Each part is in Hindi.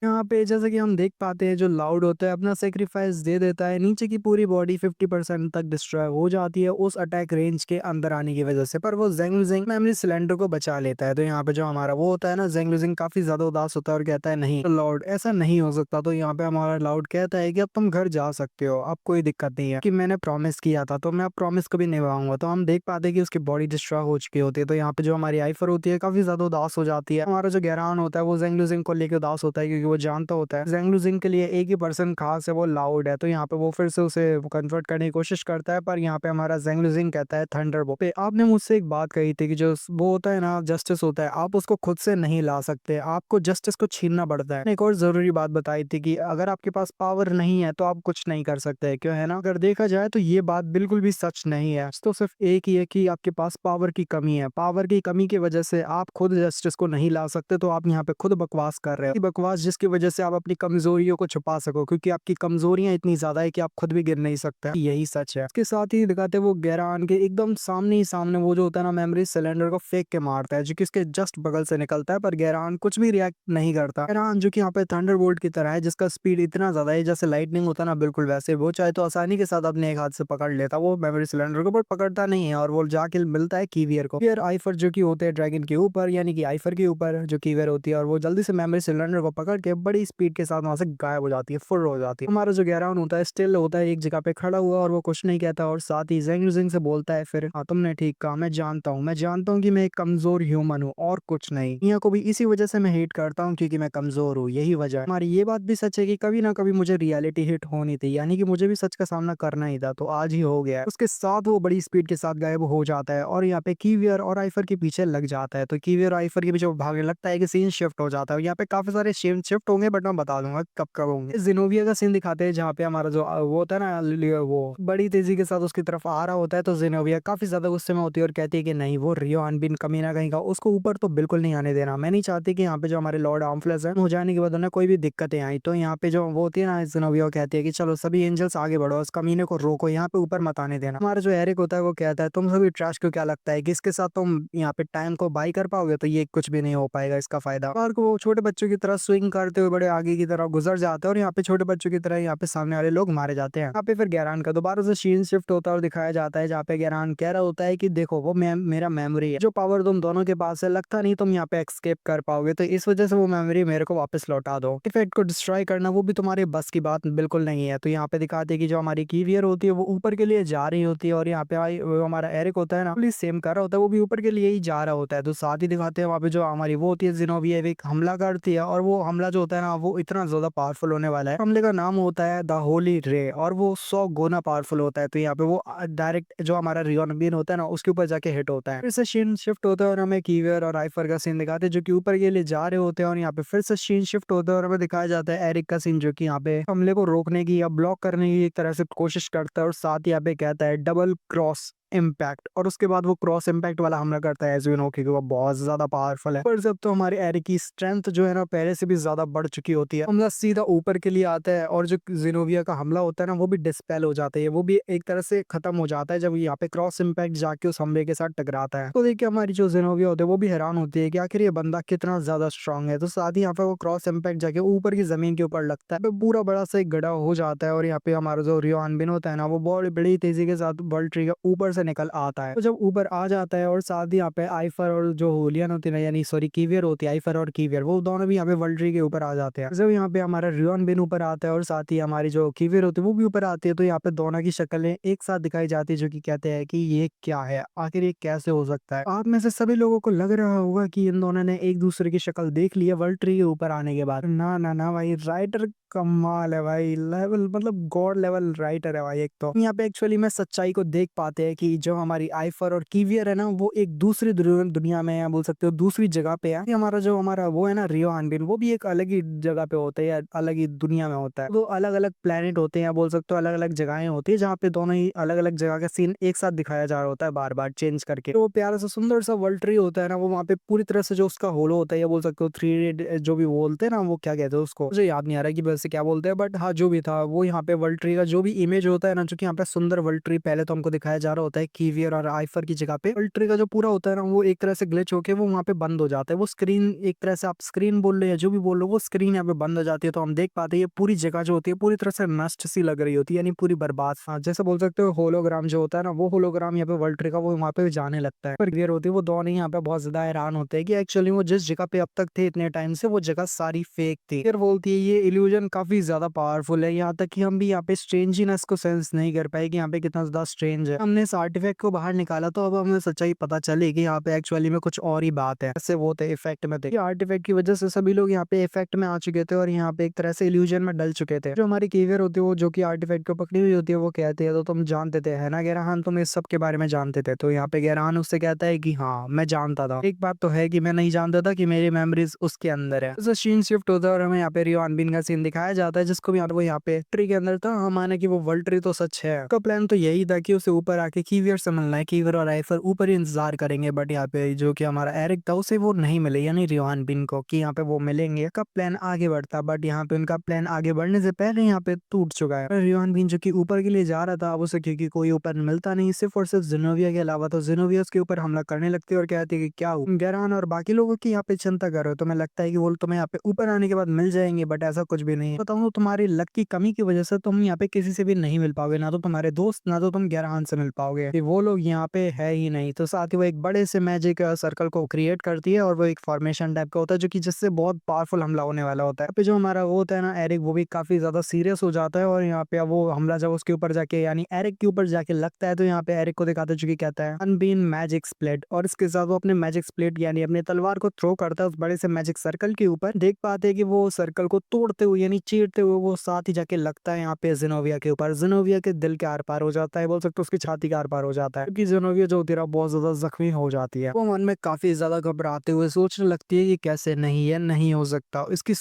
यहाँ पे जैसे कि हम देख पाते हैं जो लाउड होता है अपना सेक्रीफाइस दे देता है, नीचे की पूरी बॉडी 50% तक डिस्ट्रॉय हो जाती है उस अटैक रेंज के अंदर आने की वजह से, पर वो ज़ेंग लुजिंग मेमोरी सिलेंडर को बचा लेता है। तो यहाँ पे जो हमारा वो होता है ना, ज़ेंग लुजिंग काफी ज्यादा उदास होता है और कहता है नहीं लॉर्ड ऐसा नहीं हो सकता। तो यहाँ पे हमारा लाउड कहता है कि अब तुम घर जा सकते हो, अब कोई दिक्कत नहीं है, कि मैंने प्रॉमिस किया था तो मैं अब प्रॉमिस कभी निभाऊंगा। तो हम देख पाते हैं कि उसकी बॉडी डिस्ट्रॉय हो चुकी होती है। तो यहाँ पे जो हमारी आइफर होती है काफी ज्यादा उदास हो जाती है। हमारा जो गैरान होता है वो ज़ेंग लुजिंग को लेकर उदास होता है, क्योंकि वो जानता होता है ज़ेंग लुजिंग के लिए एक ही पर्सन खास है, वो लाउड है। तो यहाँ पे वो फिर से उसे कन्वर्ट करने की कोशिश करता है, पर यहाँ पे हमारा ज़ेंग लुजिंग कहता है थंडरबोल्ट पे आपने मुझसे एक बात कही थी कि जो वो होता है ना जस्टिस होता है, आप उसको खुद से नहीं ला सकते, आपको जस्टिस को छीनना पड़ता है। एक और जरूरी बात बताई थी कि अगर आपके पास पावर नहीं है तो आप कुछ नहीं कर सकते, क्यों है ना। अगर देखा जाए तो ये बात बिल्कुल भी सच नहीं है। तो सिर्फ एक ही है कि आपके पास पावर की कमी है, पावर की कमी की वजह से आप खुद जस्टिस को नहीं ला सकते। तो आप यहाँ पे खुद बकवास कर रहे हो, बकवास जिसकी वजह से आप अपनी कमजोरियों को छुपा सको, क्योंकि आपकी कमजोरियां इतनी ज्यादा है कि आप खुद भी गिर नहीं सकते। यही सच है। इसके साथ ही दिखाते वो गैरान के एकदम सामने ही सामने वो जो होता है ना मेमोरी सिलेंडर को फेंक के मारता है, जो कि उसके जस्ट बगल से निकलता है, पर गैरान कुछ भी रिएक्ट नहीं करता। गैरान जो कि यहाँ पे थंडरबोल्ट की तरह है, जिसका स्पीड इतना ज्यादा है जैसे लाइटनिंग होता है ना, बिल्कुल वैसे वो चाहे तो आसानी के साथ अपने एक हाथ से पकड़ लेता वो मेमोरी सिलेंडर को, पर पकड़ता नहीं है और वो जाके मिलता है कीवियर को। फिर आइफर जो कि होते हैं ड्रैगन के ऊपर, यानी कि आइफर के ऊपर जो कीवियर होती है, और वो जल्दी से मेमोरी सिलेंडर को पकड़ के बड़ी स्पीड के साथ वहां से गायब हो जाती है, फुर हो जाती है। हमारा जो गैरान होता है स्टिल होता है एक जगह पे खड़ा हुआ, और वो कुछ नहीं कहता, और साथ ही ज़ेंग लुजिंग से बोलता है फिर हाँ तुमने ठीक कहा, मैं जानता हूँ कि मैं एक कमजोर ह्यूमन हूँ और कुछ नहीं। दुनिया को भी इसी वजह से मैं हेट करता हूँ क्योंकि मैं कमजोर हूँ, यही वजह है। हमारी ये बात भी सच है कि कभी ना कभी मुझे रियलिटी हिट होनी थी, यानी कि मुझे भी सच का सामना करना ही था, तो आज ही हो गया है। उसके साथ वो बड़ी स्पीड के साथ गायब हो जाता है और यहाँ पे कीवियर और आइफर के पीछे लग जाता है। तो कीवियर और आइफर के पीछे वो भागने लगता है कि सीन शिफ्ट हो जाता है। यहाँ पे काफी सारे सीन शिफ्ट होंगे, बट मैं बता दूंगा कब कब होंगे। जिनोविया का सीन दिखाते हैं जहाँ पे हमारा जो वो होता है ना वो बड़ी तेजी के साथ उसकी तरफ आ रहा होता है। तो जिनोविया काफी ज्यादा गुस्से में होती है और कहती है कि नहीं, वो रियो अनबिन कमी ना कहीं का उसको ऊपर तो बिल्कुल नहीं आने देना। मैं नहीं चाहती कि यहाँ पे जो हमारे लॉर्ड आर्मफ्लेस है हो जाने के बाद उन्हें कोई भी दिक्कतें आई। तो यहाँ पे जो वो होती है ना जिनोविया, वो कहती है कि चलो सभी एंजल्स आगे बढ़ो, उस कमीने को रोको, यहाँ पे ऊपर मत आने देना। हमारा जो एरिक होता है वो कहता है तुम सभी ट्रैश को क्या लगता है कि इसके साथ तुम यहाँ पे टाइम को बाई कर पाओगे, तो ये कुछ भी नहीं हो पाएगा इसका फायदा। और को वो छोटे बच्चों की तरह स्विंग करते हुए बड़े आगे की तरफ गुजर जाते हैं, और यहाँ पे छोटे बच्चों की तरह यहाँ पे सामने वाले लोग मारे जाते हैं। यहाँ पे फिर गैरान का दोबारा से सीन शिफ्ट होता है और दिखाया जाता है जहाँ पे गैरान कह रहा होता है कि देखो वो मेरा मेमोरी है, जो पावर तुम दोनों के पास है लगता नहीं तुम यहाँ पे एक्सकेप कर पाओगे, तो इस वजह से वो मेमोरी मेरे को वापस लौटा दो। इफेक्ट को डिस्ट्रॉय करना वो भी तुम्हारे बस की बात बिल्कुल नहीं है। तो यहाँ पे दिखाते हैं कि जो हमारी कीवियर होती है वो ऊपर के लिए जा रही होती है, और यहाँ पे वो हमारा एरिक होता है ना पुलिस सेम कर रहा होता है, वो भी ऊपर के लिए ही जा रहा होता है। तो साथ ही दिखाते हैं वहाँ पे जो हमारी वो होती है जिनोविया, एक हमला करती है, और वो हमला जो होता है ना वो इतना ज्यादा पावरफुल होने वाला है। हमले का नाम होता है द होली रे, और वो 100 गुना पावरफुल होता है। तो यहाँ पे वो डायरेक्ट जो हमारा रियोन बीन होता है ना उसके ऊपर जाके हिट होता है। फिर से सीन शिफ्ट होता है और हमें कीवियर और आइफर का सीन दिखाते हैं जो कि ऊपर के लिए जा रहे होते हैं, और यहाँ पे फिर से सीन शिफ्ट होता है और हमें दिखाया जाता है एरिक का सीन जो कि यहाँ पे हमले को रोकने की या ब्लॉक करने की एक तरह से कोशिश करता है, और साथ ही यहाँ पे कहता है डबल क्रॉस इम्पैक्ट, और उसके बाद वो क्रॉस इम्पैक्ट वाला हमला करता है एज वी नो, क्योंकि वो बहुत ज्यादा पावरफुल है। पर जब तो हमारे एरिक की स्ट्रेंथ जो है ना पहले से भी ज्यादा बढ़ चुकी होती है, हमला सीधा ऊपर के लिए आता है, और जो जिनोविया का हमला होता है ना वो भी डिस्पेल हो जाता है, वो भी एक तरह से खत्म हो जाता है जब यहाँ पे क्रॉस इम्पैक्ट जाके उस हमले के साथ टकराता है। तो देखिए हमारी जो जिनोविया होते हैं वो भी हैरान होती है कि आखिर ये बंदा कितना ज्यादा स्ट्रांग है। तो साथ ही यहाँ पे वो क्रॉस इम्पैक्ट जाके ऊपर की जमीन के ऊपर लगता है, पूरा बड़ा सा एक गड्ढा हो जाता है, और यहाँ पे हमारा जो रियो अनबिन होता है ना वो बहुत बड़ी तेजी के साथ वर्ल्ड ट्री के ऊपर से निकल आता है। तो जब ऊपर आ जाता है, और साथ ही यहाँ पे आइफर और जो होलियन होती है यानी सॉरी कीवियर होती है, आइफर और कीवियर वो दोनों भी यहाँ पे वर्ल्ड ट्री के ऊपर आ जाते हैं। जब यहाँ पे हमारा रियोन बिन ऊपर आता है और साथ ही हमारी जो कीवियर होती है वो भी ऊपर आती है, तो यहाँ पे दोनों की शक्लें एक साथ दिखाई जाती है, जो कि कहते हैं कि ये क्या है, आखिर ये कैसे हो सकता है। आप में से सभी लोगों को लग रहा होगा कि इन दोनों ने एक दूसरे की शक्ल देख ली है वर्ल्ड ट्री के ऊपर आने के बाद। ना ना ना भाई, राइटर कमाल है भाई, लेवल मतलब गॉड लेवल राइटर है भाई। एक तो यहाँ पे एक्चुअली में सच्चाई को देख पाते हैं कि जो हमारी आइफर और कीवियर है ना वो एक दूसरी दुनिया में है, बोल सकते हो दूसरी जगह पे है। हमारा वो है ना रियो अनबिन, वो भी एक अलग ही जगह पे होता है या अलग ही दुनिया में होता है। वो अलग अलग प्लेनेट होते हैं, बोल सकते हो अलग अलग जगहें होती है, जहाँ पे दोनों ही अलग अलग जगह का सीन एक साथ दिखाया जा रहा होता है बार बार चेंज करके। तो वो प्यारा सा सुंदर सा वर्ल्ड ट्री होता है ना, वो वहाँ पे पूरी तरह से जो उसका होलो होता है या बोल सकते हो थ्री जो भी बोलते हैं ना वो क्या कहते हैं उसको, मुझे याद नहीं आ रहा कि से क्या बोलते हैं, बट हाँ जो भी था वो यहाँ पे वर्ल्ड ट्री का जो भी इमेज होता है ना, जो कि यहाँ पे सुंदर वर्ल्ड ट्री पहले तो हमको दिखाया जा रहा होता है कीवियर और आइफर की जगह पे, वर्ल्ड ट्री का जो पूरा होता है ना वो एक तरह से ग्लिच होके वो वहाँ पे बंद हो जाता है। वो स्क्रीन एक तरह से, आप स्क्रीन बोल रहे हैं जो भी बोल रहे हो, वो स्क्रीन यहाँ पे बंद हो जाती है। तो हम देख पाते हैं ये पूरी जगह जो होती है पूरी तरह से नष्ट सी लग रही होती है, यानी पूरी बर्बाद। हाँ, जैसे बोल सकते हो होलोग्राम जो होता है ना, वो होलोग्राम यहाँ पे वर्ल्ड ट्री का वो वहाँ पे जाने लगता है। पर क्लियर होती है वो दोनों यहाँ पे बहुत ज्यादा हैरान होते हैं कि एक्चुअली वो जिस जगह पे अब तक थे इतने टाइम से, वो जगह सारी फेक थी। फिर बोलती है ये इल्यूजन काफी ज्यादा पावरफुल है, यहाँ तक कि हम भी यहाँ पे स्ट्रेंजीनेस को सेंस नहीं कर पाए कि यहाँ पे कितना ज्यादा स्ट्रेंज है। हमने इस आर्टिफैक्ट को बाहर निकाला तो अब हमें सच्चाई पता चली कि यहाँ पे एक्चुअली में कुछ और ही बात है। ऐसे वो थे इफेक्ट में थे, आर्टिफैक्ट की वजह से सभी लोग यहाँ पे इफेक्ट में आ चुके थे और यहाँ पे एक तरह से इल्यूजन में डल चुके थे। जो हमारी कीवियर होती है वो जो कि आर्टिफैक्ट को पकड़ी हुई होती है, वो कहती है तो तुम जानते थे है ना गेराहान, तुम इस सब के बारे में जानते थे। तो यहाँ पे गेराहान उससे कहता है कि हाँ मैं जानता था, एक बात तो है कि मैं नहीं जानता था कि मेरी मेमोरीज उसके अंदर है। तो सीन शिफ्ट होता है और हमें यहाँ पे रियो अनबिन का सीन दिखाया जाता है, जिसको भी वो यहाँ पे ट्री के अंदर था। हम माने कि वो वर्ल्ड ट्री तो सच है, उसका प्लान तो यही था कि उसे ऊपर आके कीवियर से मिलना है, कीवियर और आइफर ऊपर ही इंतजार करेंगे। बट यहाँ पे जो कि हमारा एरिक था उसे वो नहीं मिले, यानी रियो अनबिन को, कि यहाँ पे वो मिलेंगे। का प्लान आगे बढ़ता, बट यहाँ पे उनका प्लान आगे बढ़ने से पहले यहाँ पे टूट चुका है। रियो अनबिन जो कि ऊपर के लिए जा रहा था, अब उसे क्योंकि कोई ऊपर मिलता नहीं सिर्फ और सिर्फ जिनोविया के अलावा, तो जिनोविया उसके ऊपर हमला करने लगती है और कहती है कि क्या हुआ, गेरान और बाकी लोगों की यहाँ पे चिंता कर रहे हो, तुम्हें लगता है कि वो तुम्हें यहाँ पे ऊपर आने के बाद मिल जाएंगे, बट ऐसा कुछ भी नहीं है। बताऊँ तो तुम्हारी लक की कमी की वजह से तुम यहाँ पे किसी से भी नहीं मिल पाओगे, ना तो तुम्हारे दोस्त, ना तो तुम गेरान से मिल पाओगे, वो लोग यहाँ पे है ही नहीं। तो साथ ही वो एक बड़े से मैजिक सर्कल को क्रिएट करती है और वो एक फॉर्मेशन टाइप का होता है जो कि जिससे बहुत पावरफुल हमला होने वाला होता है। जो हमारा वो होता है ना एरिक, वो भी काफी ज्यादा सीरियस हो जाता है और यहाँ पे वो हमला जब उसके ऊपर जाके यानी एरिक के ऊपर जाके लगता है, तो यहाँ पे एरिक को दिखाते जो कि कहता है अनबीन मैजिक स्प्लिट, और इसके साथ वो अपने मैजिक स्प्लिट यानी अपने तलवार को थ्रो करता है उस बड़े से मैजिक सर्कल के ऊपर। देख पाते हैं कि वो सर्कल को तोड़ते हुए यानी चीरते हुए वो साथ ही जाके लगता है यहाँ पे जिनोविया के ऊपर। जिनोविया के दिल के आर पार हो जाता है, बोल सकते हो उसकी छाती के आर पार हो जाता है, क्योंकि जिनोविया जो होती है बहुत ज्यादा जख्मी हो जाती है। वो मन में काफी ज्यादा घबराते हुए सोचने लगती है कि कैसे नहीं, ये नहीं हो सकता, इसकी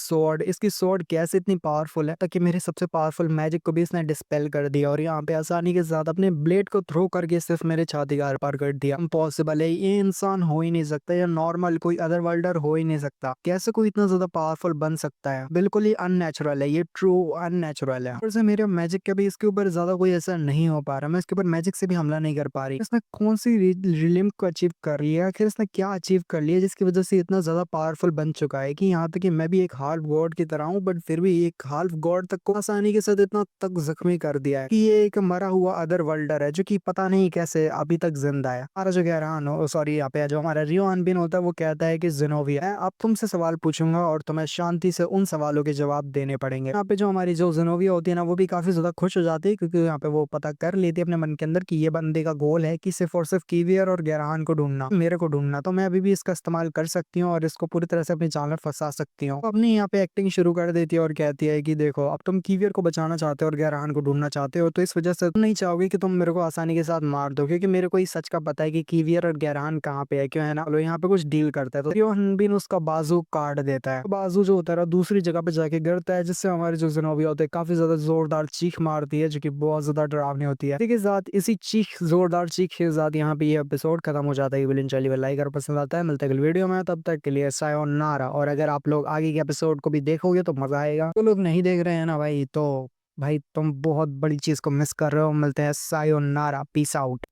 स्वॉर्ड कैसे इतनी पावरफुल है, ताकि मेरे सबसे पावरफुल मैजिक को भी इसने डिस्पेल कर दिया और यहाँ पे आसानी के साथ अपने ब्लेड को थ्रो करके सिर्फ मेरे छाती का आर पार कर दिया। इम्पॉसिबल है, ये इंसान हो ही नहीं सकता, या नॉर्मल कोई अदर वर्ल्डर हो ही नहीं सकता। कैसे कोई इतना ज्यादा पावरफुल बन सकता है, बिल्कुल ही अननेचुरल है, ये ट्रू अननेचुरल है। ऊपर से मेरे मैजिक के भी इसके ऊपर ज्यादा कोई असर नहीं हो पा रहा, मैं इसके ऊपर मैजिक से भी हमला नहीं कर पा रही। इसने कौन सी रिलिम को अचीव कर लिया, आखिर इसने क्या अचीव कर लिया जिसकी वजह से इतना ज्यादा पावरफुल बन चुका है कि यहाँ तक कि मैं भी एक हाल्फ गॉड की तरह हूँ, बट फिर भी एक हाल्फ गॉड तक को आसानी के साथ इतना तक जख्मी कर दिया है कि ये एक मरा हुआ अदर वर्ल्डर है जो कि पता नहीं कैसे अभी तक जिंदा है। हमारा जो गेरान हो सॉरी यहाँ पे जो हमारा रियो अनबिन होता है वो कहता है कि जिनोविया है, अब तुमसे सवाल पूछूंगा और तुम्हें शांति से उन सवालों के जवाब देने पड़ेंगे। यहाँ पे जो हमारी जो जिनोविया होती है ना, वो भी काफी ज्यादा खुश हो जाती है, क्योंकि यहाँ पे वो पता कर लेती है अपने मन के अंदर कि ये बंदे का गोल है कि सिर्फ और सिर्फ कीवियर और गेरान को ढूंढना, मेरे को ढूंढना, तो मैं अभी भी इसका इस्तेमाल कर सकती हूँ और इसको पूरी तरह से अपनी जान में फंसा सकती हूँ। तो अपनी यहाँ पे एक्टिंग शुरू कर देती है और कहती है कि देखो अब तुम कीवियर को बचाना चाहते हो और गेरान को ढूंढना चाहते हो, तो इस वजह से तुम नहीं चाहोगे कि तुम मेरे को आसानी के साथ मार दो, क्योंकि मेरे को इस सच का पता है कि कीवियर और गेरान कहाँ पे है, क्यों है ना, लो यहाँ पे कुछ डील करता है। तो रियो हनबिन उसका बाजू काट देता है, बाजू जो होता है दूसरी जगह पे जाके गिरता है, जिससे हमारे जो जिनोविया होते हैं काफी ज्यादा जोरदार चीख मारती है, जो कि बहुत ज्यादा डरावनी होती है। इसके साथ इसी जोरदार चीख के साथ यहाँ पे ये एपिसोड खत्म हो जाता है। विलेन चलिए लाइक अगर पसंद आता है, मिलता है वीडियो में, तब तक के लिए सायोनारा। और अगर आप लोग आगे के एपिसोड को भी देखोगे तो मजा आएगा, तो लोग नहीं देख रहे हैं ना भाई, तो भाई तुम बहुत बड़ी चीज को मिस कर रहे हो। मिलते हैं, सायोनारा, पीस आउट।